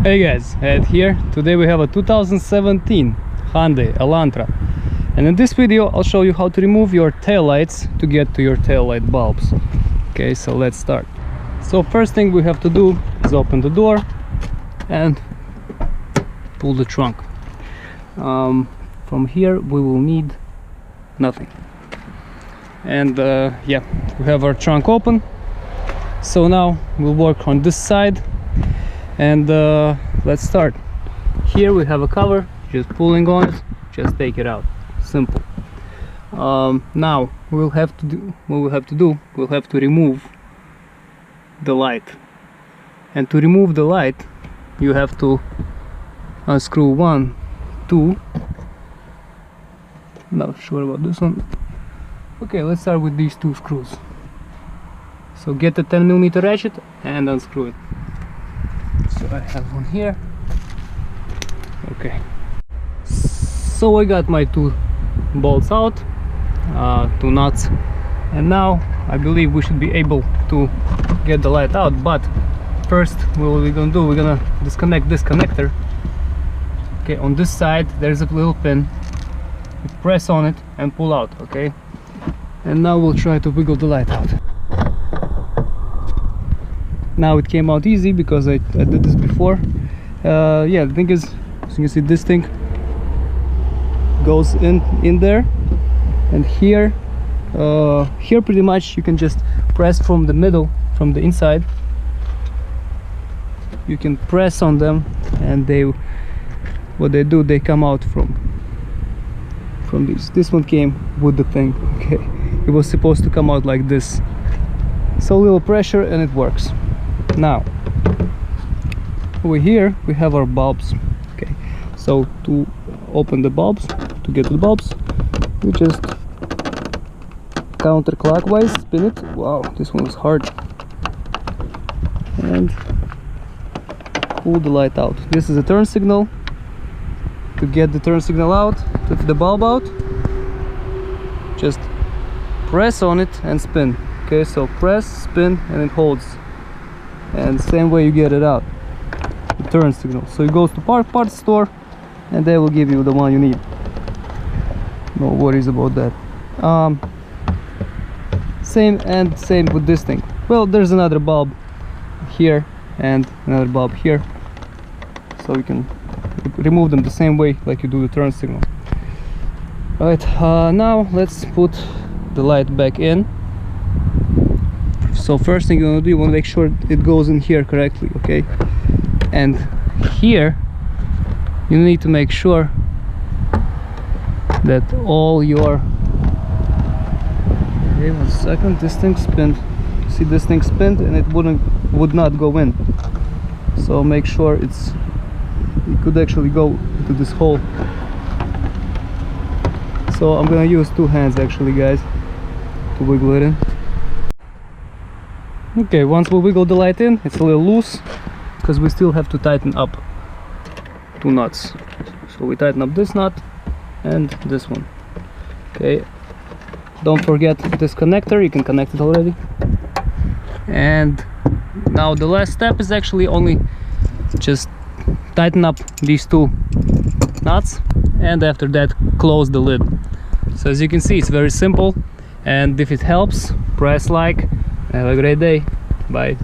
Hey guys, Ed here. Today we have a 2017 Hyundai Elantra, and in this video I'll show you how to remove your taillights to get to your taillight bulbs. Okay, so let's start. So first thing we have to do is open the door and pull the trunk. From here we will need nothing. And yeah, we have our trunk open. So now we'll work on this side. And let's start. Here we have a cover, just pulling on it, just take it out. Simple. Now we'll have to remove the light. And to remove the light, you have to unscrew 1, 2. Not sure about this one. Okay, let's start with these 2 screws. So get the 10mm ratchet and unscrew it. So I have one here. Okay, so I got my 2 bolts out, 2 nuts, and now I believe we should be able to get the light out. But first, what we're gonna do, we're gonna disconnect this connector. Okay, on this side there's a little pin. You press on it and pull out. Okay, and now we'll try to wiggle the light out. Now it came out easy because I did this before. Yeah, the thing is, as you can see, this thing goes in there, and here pretty much you can just press from the middle, from the inside. You can press on them, and what they do, they come out from this one came with the thing. Okay, it was supposed to come out like this, so a little pressure and it works. Now over here we have our bulbs. Okay, so to open the bulbs, to get the bulbs, we just counterclockwise spin it. Wow, this one was hard. And pull the light out. This is a turn signal. To get the turn signal out, to the bulb out, just press on it and spin. Okay, so press, spin, and it holds. And same way you get it out, the turn signal. So it goes to parts store, and they will give you the one you need. No worries about that. Same with this thing. Well, there's another bulb here and another bulb here, so you can remove them the same way like you do the turn signal. Alright, now let's put the light back in. So first thing you want to do, you want to make sure it goes in here correctly. Okay, and here you need to make sure that all your, okay, 1 second, this thing spinned. See, this thing spinned and it would not go in, so make sure it could actually go into this hole. So I'm gonna use 2 hands actually, guys, to wiggle it in. Okay, once we wiggle the light in, it's a little loose because we still have to tighten up 2 nuts. So we tighten up this nut and this one. Okay, don't forget this connector, you can connect it already. And now the last step is actually only just tighten up these 2 nuts, and after that close the lid. So as you can see, it's very simple, and if it helps, press like. Have a great day. Bye.